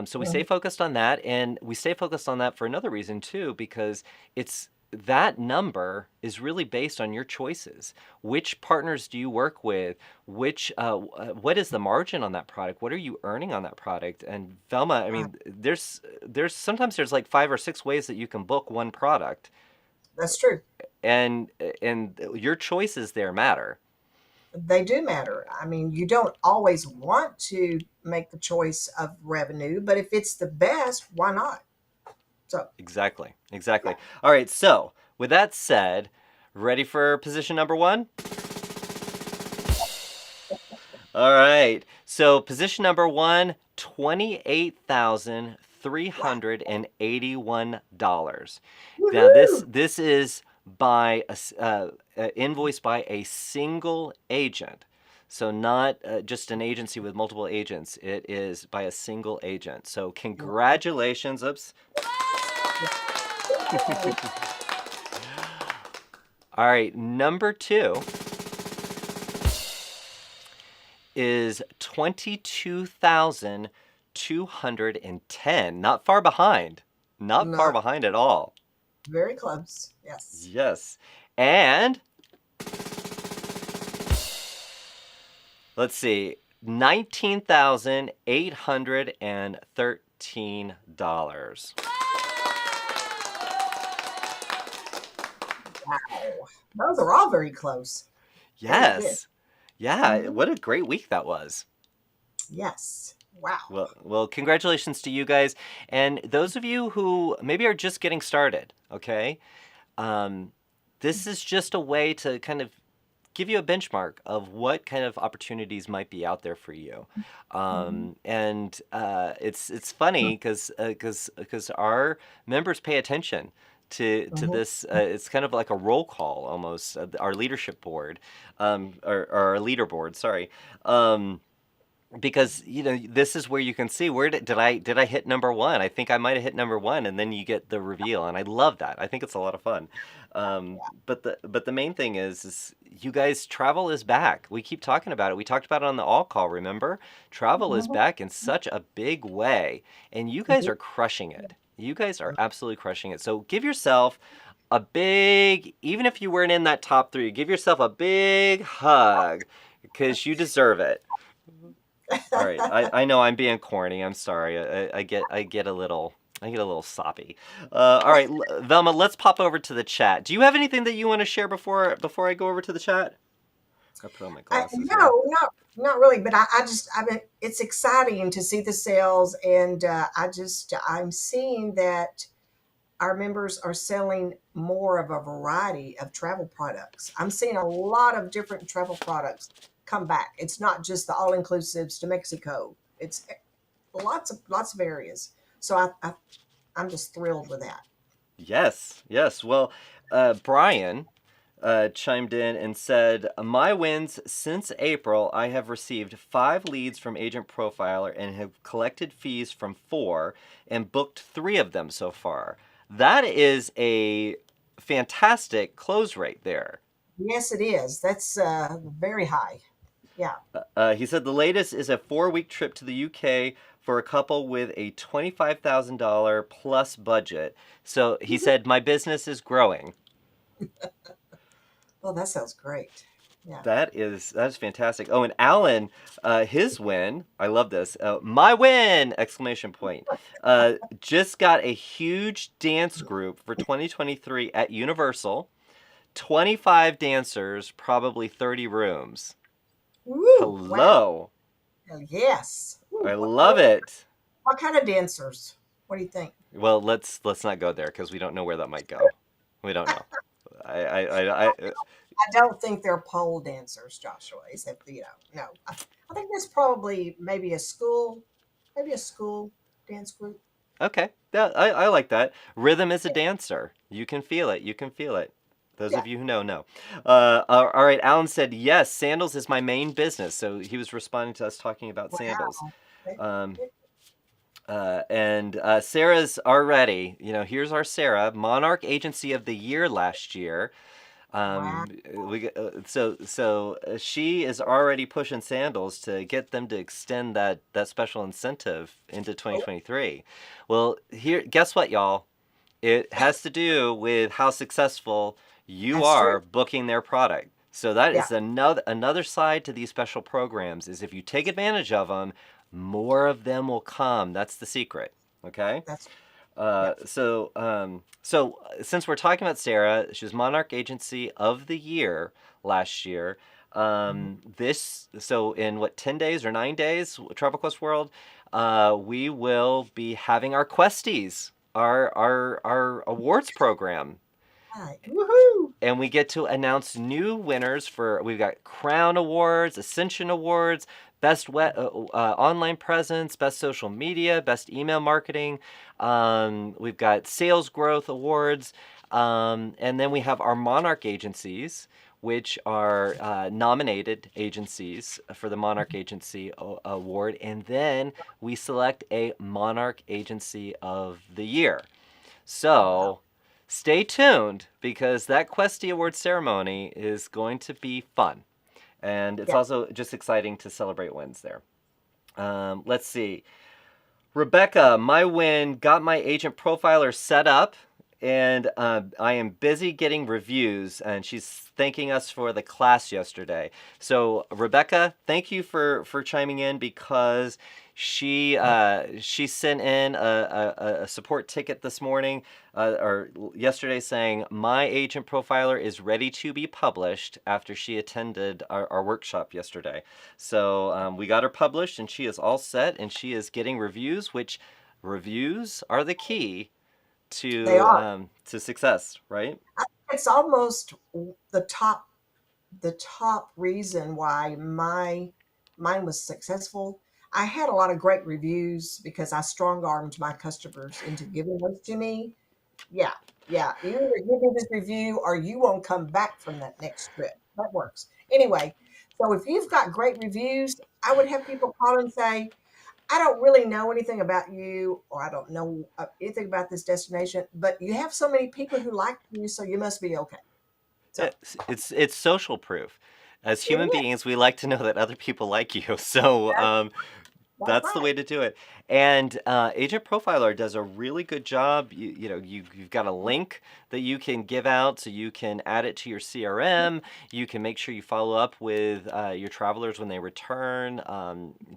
So we stay Mhm. focused on that, and we stay focused on that for another reason too, because it's that number is really based on your choices. Which partners do you work with? What is the margin on that product? What are you earning on that product? And Velma, I Right. mean, there's sometimes there's like 5 or 6 ways that you can book one product, That's true. and your choices there matter. They do matter. I mean, you don't always want to make the choice of revenue, but if it's the best, why not? So, Exactly, yeah. exactly. All right, so with that said, ready for position number one? All right. So position number one, Wow. $28,381. Now Woohoo! this is by invoiced by a single agent. So not just an agency with multiple agents. It is by a single agent. So congratulations. Oops. Yay. All right, number two is 22,210. Not far behind. Not far Not behind at all. very close. Yes. Yes. And let's see, $19,813. Wow. Those are all very close. Very good. Yes. Yeah, Hmm. what a great week that was. Yes. Wow. Well, congratulations to you guys. And those of you who maybe are just getting started, okay? Um, this is just a way to kind of give you a benchmark of what kind of opportunities might be out there for you. Hmm. And it's funny because our members pay attention to Hmm. this. It's kind of like a roll call almost. Our leadership board, or our leaderboard. Sorry. Um, because this is where you can see where did I hit number one. I think I might have hit number one, and then you get the reveal, and I love that. I think it's a lot of fun. But the main thing is you guys, travel is back. We keep talking about it. We talked about it on the all call, remember? Travel is Hmm. back in such a big way, and you guys are crushing it. You guys are absolutely crushing it. So give yourself a big, even if you weren't in that top three, give yourself a big hug because you deserve it. All right, I know I'm being corny. I'm sorry. I get a little soppy. All right, Velma, let's pop over to the chat. Do you have anything that you want to share before I go over to the chat? I put on my glasses here. No, not really. But I mean, it's exciting to see the sales, and I'm seeing that our members are selling more of a variety of travel products. I'm seeing a lot of different travel products come back. It's not just the all inclusives to Mexico. It's lots of areas. So I'm just thrilled with that. Yes, yes. Well, Brian chimed in and said, "My wins since April, I have received 5 leads from Agent Profiler and have collected fees from 4 and booked 3 of them so far. That is a fantastic close rate there." Yes, it is. That's very high. Yeah. He said the latest is a 4-week trip to the UK for a couple with a $25,000 plus budget. So he said, "My business is growing." Oh, that sounds great. Yeah. That is fantastic. Oh, and Alan, his win. I love this. My win! Exclamation point. Just got a huge dance group for 2023 at Universal. 25 dancers, probably 30 rooms. Woo! Wow. Hello. Yes. I Ooh, love it. what kind of dancers? What do you think? Well, let's not go there because we don't know where that might go. We don't know. I I don't think they're pole dancers, Joshua. Except no. I think that's probably maybe a school dance group. Okay. Yeah, I like that. Rhythm is a dancer. You can feel it. You can feel it. Those Yeah. of you who know. All right. Alan said, yes, sandals is my main business. So he was responding to us talking about sandals. Wow. Okay. Um, and Sarah's already, here's our Sarah, Monarch Agency of the Year last year. Wow. She is already pushing sandals to get them to extend that special incentive into Oh, 2023. Well, here, guess what, y'all? It has to do with how successful you That's true. are booking their product. So that Yeah, is another side to these special programs is if you take advantage of them, more of them will come. That's the secret. Okay. that's yeah. So since we're talking about Sarah, she was Monarch Agency of the Year last year. Mhm. This so in what 10 days or 9 days, Travel Quest World, we will be having our Questies, our awards program, Right. Woohoo! and we get to announce new winners for we've got Crown Awards, Ascension Awards, online presence, best social media, best email marketing. We've got sales growth awards, and then we have our Monarch agencies, which are nominated agencies for the Monarch Agency Award, and then we select a Monarch Agency of the Year. Wow. So stay tuned because that Questy Award ceremony is going to be fun. And it's Yeah. also just exciting to celebrate wins there. Let's see. Rebecca, my win got my agent profiler set up, and I am busy getting reviews. And she's thanking us for the class yesterday. So Rebecca, thank you for chiming in because she sent in a support ticket this morning or yesterday saying my agent profiler is ready to be published after she attended our workshop yesterday. So we got her published, and she is all set, and she is getting reviews, which reviews are the key They are. to success, right? It's almost the top the top reason why mine was successful. I had a lot of great reviews because I strong armed my customers into giving those to me. Yeah, yeah. You either give me this review or you won't come back from that next trip. That works. Anyway, so if you've got great reviews, I would have people call and say, I don't really know anything about you, or I don't know anything about this destination, but you have so many people who like you, so you must be okay. So It's social proof. As it human is. beings, we like to know that other people like you. So That's, that's that's the right. way to do it. And Agent Profiler does a really good job. You've got a link that you can give out so you can add it to your CRM. You can make sure you follow up with your travelers when they return.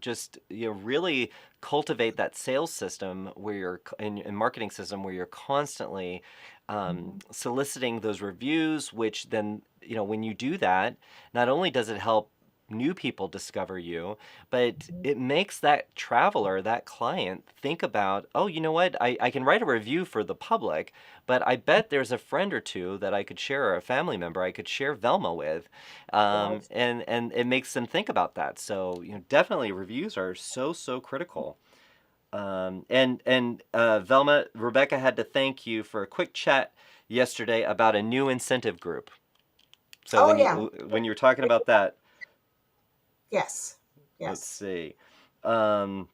Just really cultivate that sales system where you're and marketing system where you're constantly Mhm. soliciting those reviews, which then when you do that, not only does it help new people discover you, but Mhm. it makes that traveler, that client, think about, oh, you know what? I can write a review for the public, but I bet there's a friend or two that I could share, or a family member I could share Velma with. Right. And it makes them think about that. So, definitely reviews are so critical. And Velma, Rebecca had to thank you for a quick chat yesterday about a new incentive group. So Oh yeah. when you were talking about that, Yes. let's Yes. see. Um,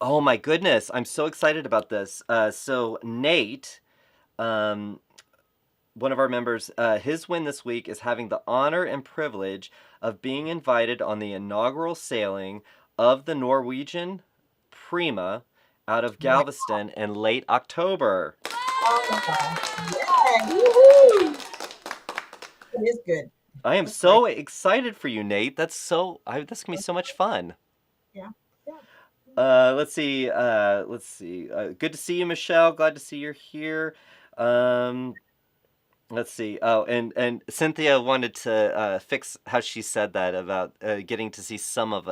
Oh my goodness, I'm so excited about this. So Nate, um, one of our members, his win this week is having the honor and privilege of being invited on the inaugural sailing of the Norwegian Prima out of Wow. Galveston in late October. Oh, yeah. Woohoo. It is good. I am That's great. so excited for you, Nate. That's gonna be so much fun. Yeah. Yeah. Let's see. Let's see. Good to see you, Michelle. Glad to see you're here. Um, Let's see. Oh, and Cynthia wanted to fix how she said that about getting to see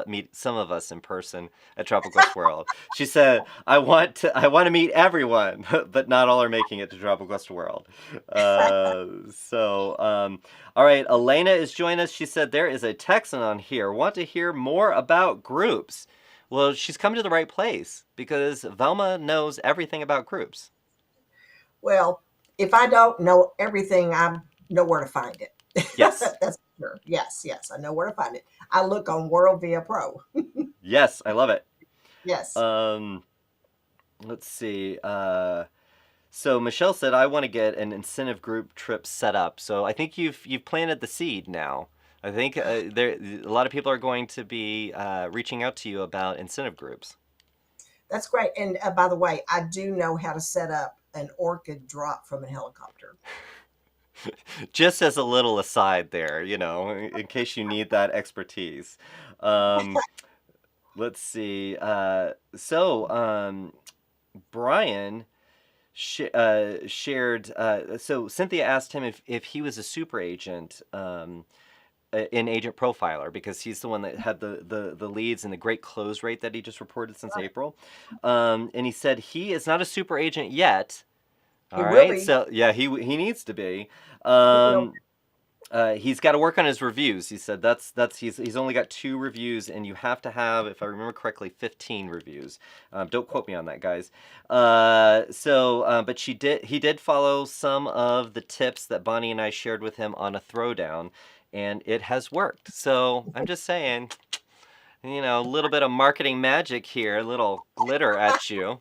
meet some of us in person at Tropical Quest World. She said, I want to meet everyone, but not all are making it to Tropical Quest World." All right. Elena is joining us. She said there is a Texan on here. Want to hear more about groups? Well, she's come to the right place because Velma knows everything about groups. Well, if I don't know everything, I know where to find it. Yes. That's for sure. Yes, yes, I know where to find it. I look on WorldVia Pro. Yes, I love it. Yes, Um, let's see. So Michelle said I want to get an incentive group trip set up. So I think you've planted the seed now. I think there a lot of people are going to be reaching out to you about incentive groups. that's great. And by the way, I do know how to set up an orchid drop from a helicopter. Just as a little aside there, in case you need that expertise. Um, let's see. Brian shared. So Cynthia asked him if he was a super agent. In Agent Profiler because he's the one that had the leads and the great close rate that he just reported since Right. April. And he said he is not a super agent yet. He All will right, be. so yeah, he needs to be. He will. Um, he's got to work on his reviews. He said he's only got 2 reviews, and you have to have, if I remember correctly, 15 reviews. Don't quote me on that, guys. But he did follow some of the tips that Bonnie and I shared with him on a throwdown, and it has worked. So I'm just saying, a little bit of marketing magic here, a little glitter at you,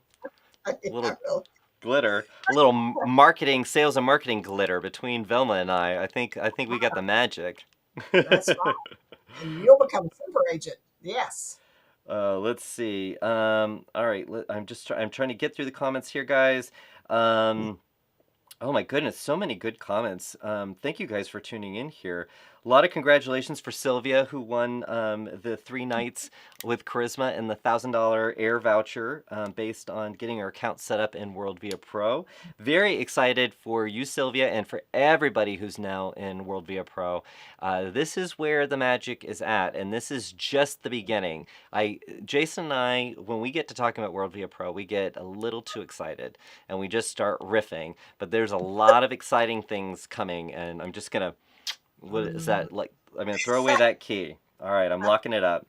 a Yeah, little glitter, a little marketing, sales and marketing glitter between Velma and I. I think we got the magic. that's right. And you'll become a super agent. Yes. Let's see. All right. I'm trying to get through the comments here, guys. Um, Oh my goodness, so many good comments. Thank you guys for tuning in here. A lot of congratulations for Sylvia, who won the 3 nights with Charisma and the $1,000 air voucher based on getting her account set up in WorldVia Pro. Very excited for you, Sylvia, and for everybody who's now in WorldVia Pro. This is where the magic is at, and this is just the beginning. Jason and I, when we get to talking about WorldVia Pro, we get a little too excited and we just start riffing. But there's a lot of exciting things coming, and I'm just gonna, what is Mm. that like? I'm gonna throw away that key. All right, I'm locking it up.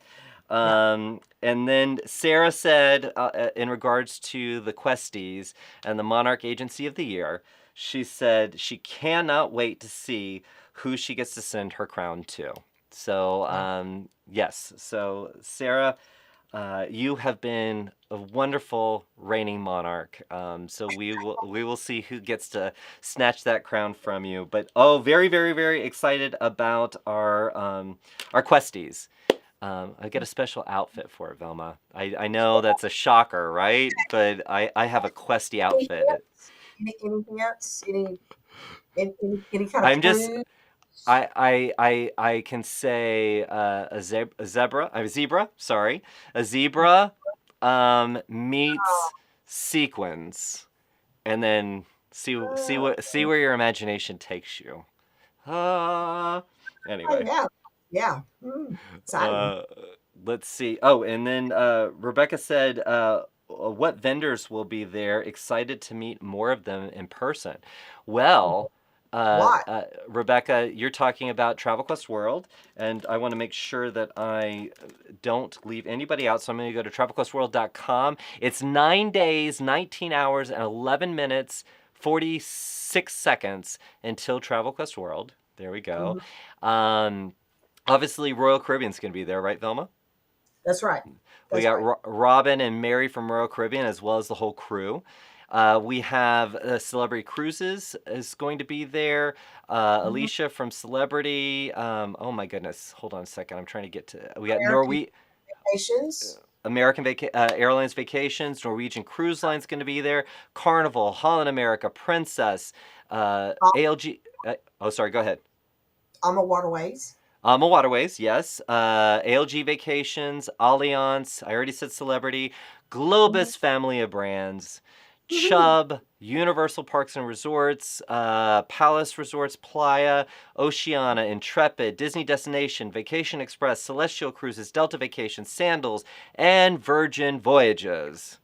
Yeah. And then Sarah said, in regards to the Questies and the Monarch Agency of the Year, she said she cannot wait to see who she gets to send her crown to. So, Wow. yes. So, Sarah, you have been a wonderful reigning monarch. So we will see who gets to snatch that crown from you. But very very very excited about our questies. I get a special outfit for it, Velma. I know that's a shocker, right? But I have a questy Any outfit. hints? Any hints? Any kind of I'm just clue? I can say a zebra. Sorry, a zebra meets sequins, and then see where your imagination takes you. Ah, Oh anyway, yeah. Yeah. Exciting. uh, let's see. Oh, and then Rebecca said, "What vendors will be there? Excited to meet more of them in person." Well, What? Rebecca, you're talking about Travel Quest World, and I want to make sure that I don't leave anybody out. So I'm going to go to travelquestworld.com. It's 9 days, 19 hours, and 11 minutes, 46 seconds until Travel Quest World. There we go. Mhm. Um, Obviously, Royal Caribbean's going to be there, right, Velma? That's right. We That's got right. Robin and Mary from Royal Caribbean, as well as the whole crew. We have Celebrity Cruises is going to be there. Mhm. Alicia from Celebrity. Oh my goodness. Hold on a second. I'm trying to get to. We got American Vacations. Airlines Vacations. Norwegian Cruise Line's going to be there. Carnival, Holland America, Princess, ALG. Oh, sorry. Go ahead. Alma Waterways. Waterways, yes. ALG Vacations, Allianz, I already said Celebrity, Mhm. Globus Family of Brands, Woohoo. Chubb, Universal Parks and Resorts, Palace Resorts, Playa, Oceana, Intrepid, Disney Destination, Vacation Express, Celestial Cruises, Delta Vacations, Sandals, and Virgin Voyages.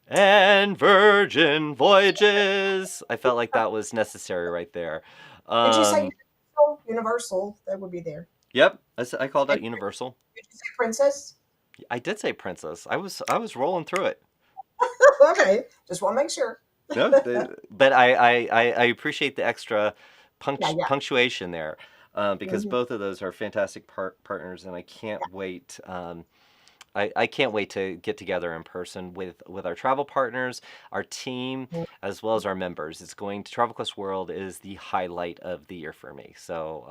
And Virgin Voyages. I felt like that was necessary right there. Did you say Um, Universal? Universal, that would be there. yep, I called And out Universal. did you say Princess? I did say princess. I was rolling through it. Okay, just want to make sure. No, but I appreciate the extra Yeah, yeah. punctuation there, because Mhm. both of those are fantastic partners, and I can't wait. I can't wait to get together in person with our travel partners, our team, Mhm. as well as our members. It's going to Travel Quest World is the highlight of the year for me. So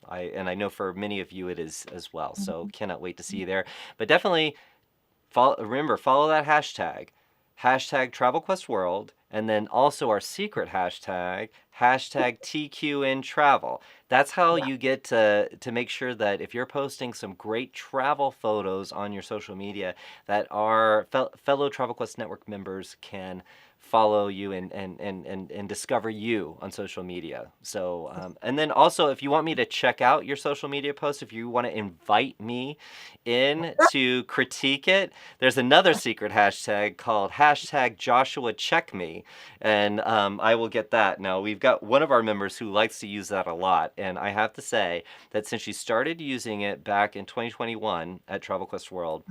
I know for many of you it is as well. So Mhm. cannot wait to see you there. But definitely follow that hashtag. hashtag TravelQuestWorld, and then also our secret hashtag, hashtag TQNTravel. That's how Yeah. you get to make sure that if you're posting some great travel photos on your social media, that our fellow Travel Quest Network members can follow you and discover you on social media. So, and then also, if you want me to check out your social media posts, if you want to invite me in to critique it, there's another secret hashtag called hashtag Joshua Check Me, and I will get that. Now, we've got one of our members who likes to use that a lot, and I have to say that since she started using it back in 2021 at Travel Quest World,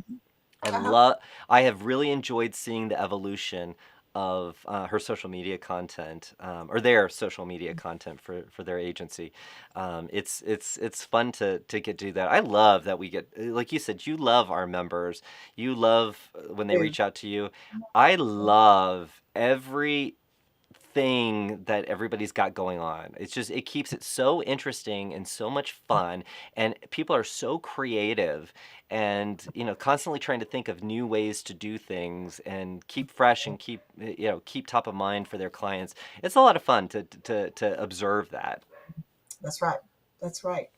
I Uh-huh. love. I have really enjoyed seeing the evolution of her social media content, or their social media content for their agency. It's fun to get to do that. I love that we get, like you said, you love our members. You love when they Do. reach out to you. I love every thing that everybody's got going on. It's just it keeps it so interesting and so much fun, and people are so creative and constantly trying to think of new ways to do things and keep fresh and keep top of mind for their clients. It's a lot of fun to observe that. That's right. That's right.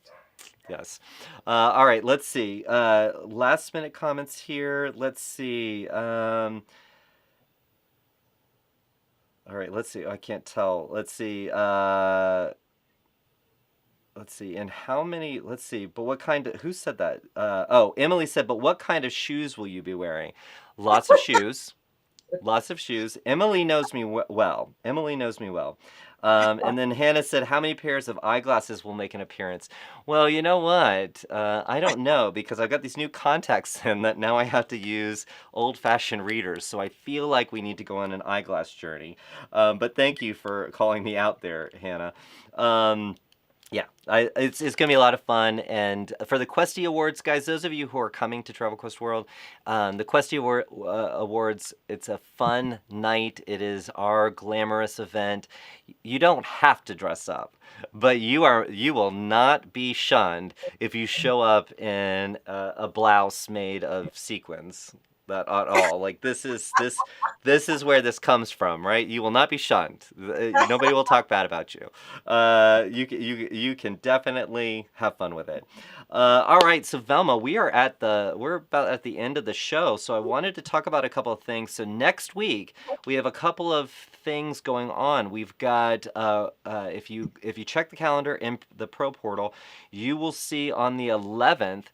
Yes. All right, let's see. Last minute comments here. Let's see. All right, let's see. I can't tell. Let's see. Let's see. And how many? Let's see. But what kind of? Who said that? Oh, Emily said. But what kind of shoes will you be wearing? Lots of shoes. Lots of shoes. Emily knows me well. Emily knows me well. And then Hannah said, "How many pairs of eyeglasses will make an appearance?" Well, you know what? I don't know because I've got these new contacts in that now I have to use old-fashioned readers. So I feel like we need to go on an eyeglass journey. But thank you for calling me out there, Hannah. Yeah, it's gonna be a lot of fun. And for the Questy Awards, guys, those of you who are coming to Travel Quest World, the Questy Awards, it's a fun night. It is our glamorous event. You don't have to dress up, but you will not be shunned if you show up in a blouse made of sequins. That at all. Like this is where this comes from, right? You will not be shunned. Nobody will talk bad about you. You can definitely have fun with it. All right, so Velma, we're about at the end of the show, so I wanted to talk about a couple of things. So next week we have a couple of things going on. We've got if you check the calendar in the Pro Portal, you will see on the 11th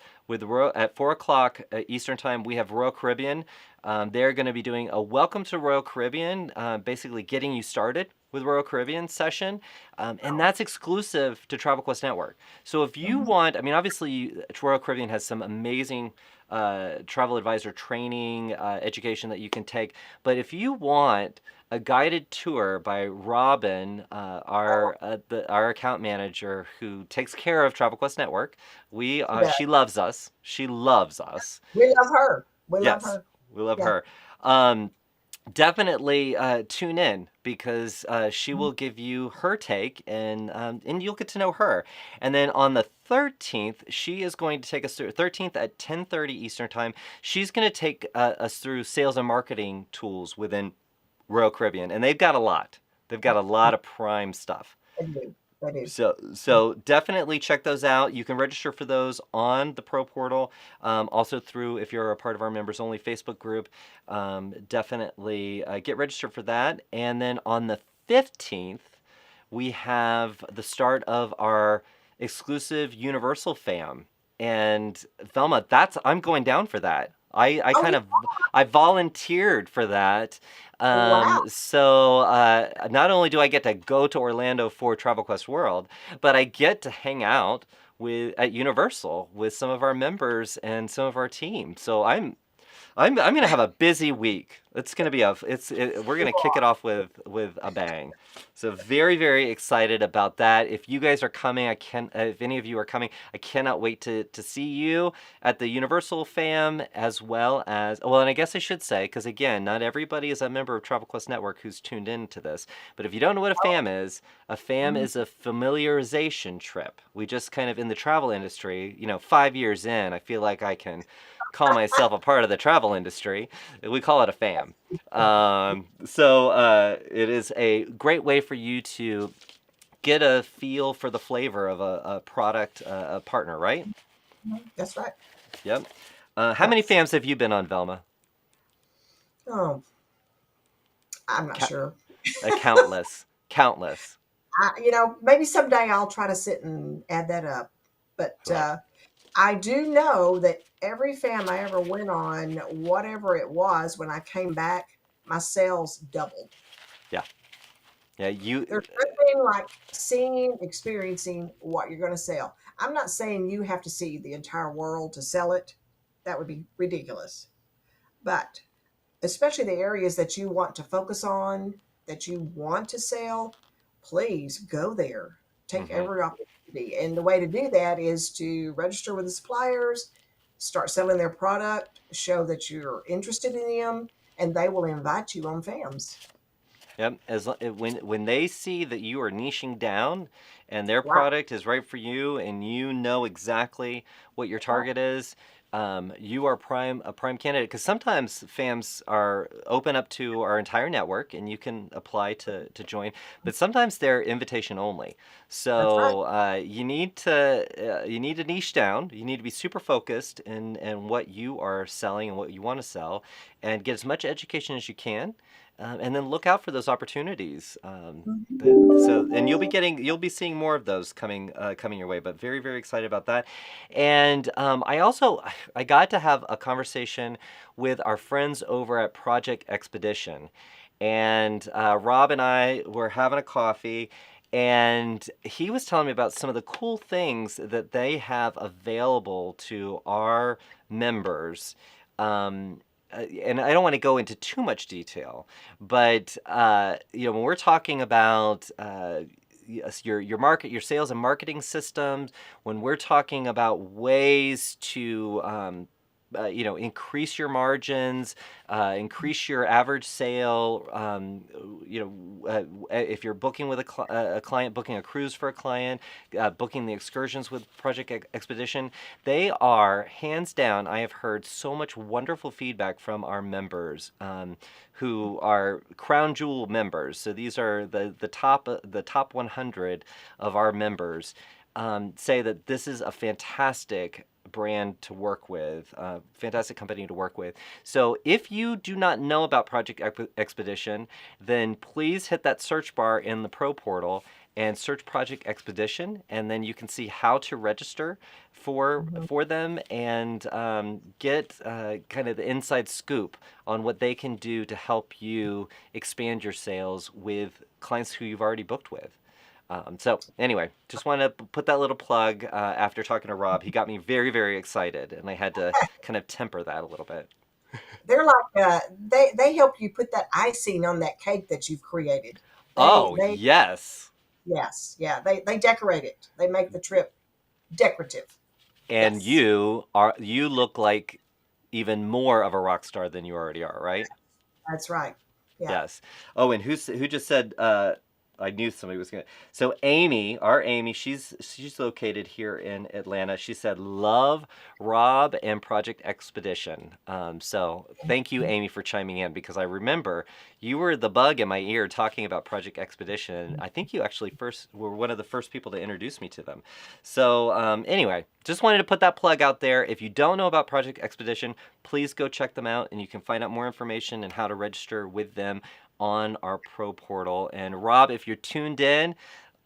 at 4 o'clock Eastern Time, we have Royal Caribbean. They're going to be doing a Welcome to Royal Caribbean, basically getting you started with Royal Caribbean session, and that's exclusive to Travel Quest Network. So if you Mhm. want, I mean, obviously Royal Caribbean has some amazing travel advisor training, education that you can take, but if you want a guided tour by Robin, our account manager who takes care of Travel Quest Network. She does. She loves us. She loves us. We love her. We love Yes, her. we love Yeah. her. Definitely tune in because she will give you her take and you'll get to know her. And then on the 13th, she is going to take us through 13th at 10:30 Eastern Time. She's going to take us through sales and marketing tools within Royal Caribbean, and they've got a lot. They've got a lot of prime stuff. They do. They do. So definitely check those out. You can register for those on the Pro Portal. Also through if you're a part of our members only Facebook group. Definitely get registered for that. And then on the 15th, we have the start of our exclusive Universal Fam. And Velma, I'm going down for that. I Oh, kind of I volunteered for that. wow. So not only do I get to go to Orlando for Travel Quest World, but I get to hang out at Universal with some of our members and some of our team. So I'm gonna have a busy week. It's gonna be we're gonna kick it off with a bang. So very very excited about that. If you guys are coming, if any of you are coming, I cannot wait to see you at the Universal Fam as well as well. And I guess I should say because again, not everybody is a member of Travel Quest Network who's tuned into this. But if you don't know what a fam Mhm. is a familiarization trip. We just kind of in the travel industry, 5 years in, I feel like I can call myself a part of the travel industry. We call it a fam. Yeah. It is a great way for you to get a feel for the flavor of a product, a partner, right? That's right. Yep. How many Yes. fams have you been on, Velma? Oh, I'm not Ca- sure. countless, countless. Maybe someday I'll try to sit and add that up. But Well, I do know that every fam I ever went on, whatever it was, when I came back, my sales doubled. yeah, yeah. You There's nothing like seeing, experiencing what you're going to sell. I'm not saying you have to see the entire world to sell it. That would be ridiculous. But especially the areas that you want to focus on, that you want to sell, please go there. Take hmm every opportunity. And the way to do that is to register with the suppliers, start selling their product, show that you're interested in them, and they will invite you on FAMs. Yep. When they see that you are niching down, and their Right. product is right for you, and you know exactly what your target is, you are a prime candidate. Because sometimes FAMs are open up to our entire network, and you can apply to join. But sometimes they're invitation only. That's right. So you need to niche down. You need to be super focused in what you are selling and what you want to sell, and get as much education as you can, and then look out for those opportunities. And you'll be seeing more of those coming your way. But very very excited about that. And I got to have a conversation with our friends over at Project Expedition, and Rob and I were having a coffee. And he was telling me about some of the cool things that they have available to our members. Um, and I don't want to go into too much detail, but when we're talking about yes, your sales and marketing systems, when we're talking about ways to increase your margins, increase your average sale. If you're booking with a client, booking a cruise for a client, booking the excursions with Project Expedition, they are hands down. I have heard so much wonderful feedback from our members, who are crown jewel members. So these are the top 100 of our members. Say that this is a fantastic brand to work with, fantastic company to work with. So if you do not know about Project Expedition, then please hit that search bar in the Pro Portal and search Project Expedition, and then you can see how to register Mhm. for them, and get kind of the inside scoop on what they can do to help you expand your sales with clients who you've already booked with. So anyway, just want to put that little plug. After talking to Rob, he got me very, very excited, and I had to kind of temper that a little bit. They're like they help you put that icing on that cake that you've created. They Oh they yes, Yes, yeah, they decorate it. They make the trip decorative. and Yes, you look like even more of a rock star than you already are, right? that's right. Yeah. Yes. Oh, and who just said? I knew somebody was gonna. So Amy, our Amy, she's located here in Atlanta. She said, "Love Rob and Project Expedition." So thank you, Amy, for chiming in, because I remember you were the bug in my ear talking about Project Expedition. I think you actually first were one of the first people to introduce me to them. So anyway, just wanted to put that plug out there. If you don't know about Project Expedition, please go check them out, and you can find out more information and how to register with them on our Pro Portal. And Rob, if you're tuned in,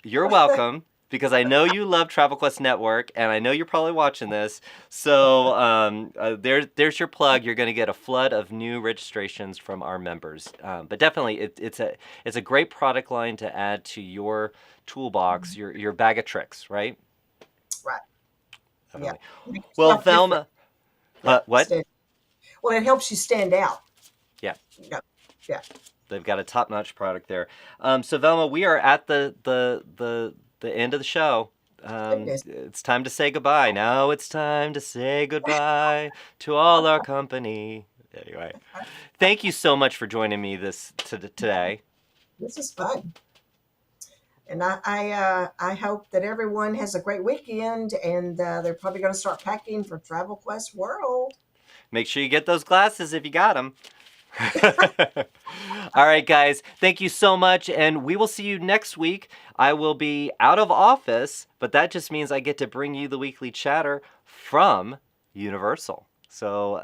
you're welcome, because I know you love Travel Quest Network, and I know you're probably watching this. So there's your plug. You're going to get a flood of new registrations from our members. But definitely, it's a great product line to add to your toolbox, your bag of tricks, right? Right. Yeah. Definitely. Makes Well, yourself different. Velma, Yeah. what? Well, it helps you stand out. Yeah. Yeah. Yeah. They've got a top-notch product there. So Velma, we are at the end of the show. Goodness. It's time to say goodbye. Now it's time to say goodbye to all our company. Anyway, thank you so much for joining me today. This is fun. And I hope that everyone has a great weekend, and they're probably going to start packing for Travel Quest World. Make sure you get those glasses if you got them. All right, guys. Thank you so much. And we will see you next week. I will be out of office, but that just means I get to bring you the weekly chatter from Universal. So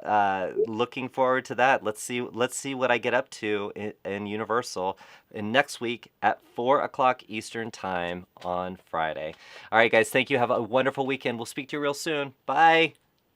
looking forward to that. Let's see what I get up to in Universal in next week at 4 o'clock Eastern time on Friday. All right, guys. Thank you. Have a wonderful weekend. We'll speak to you real soon. Bye.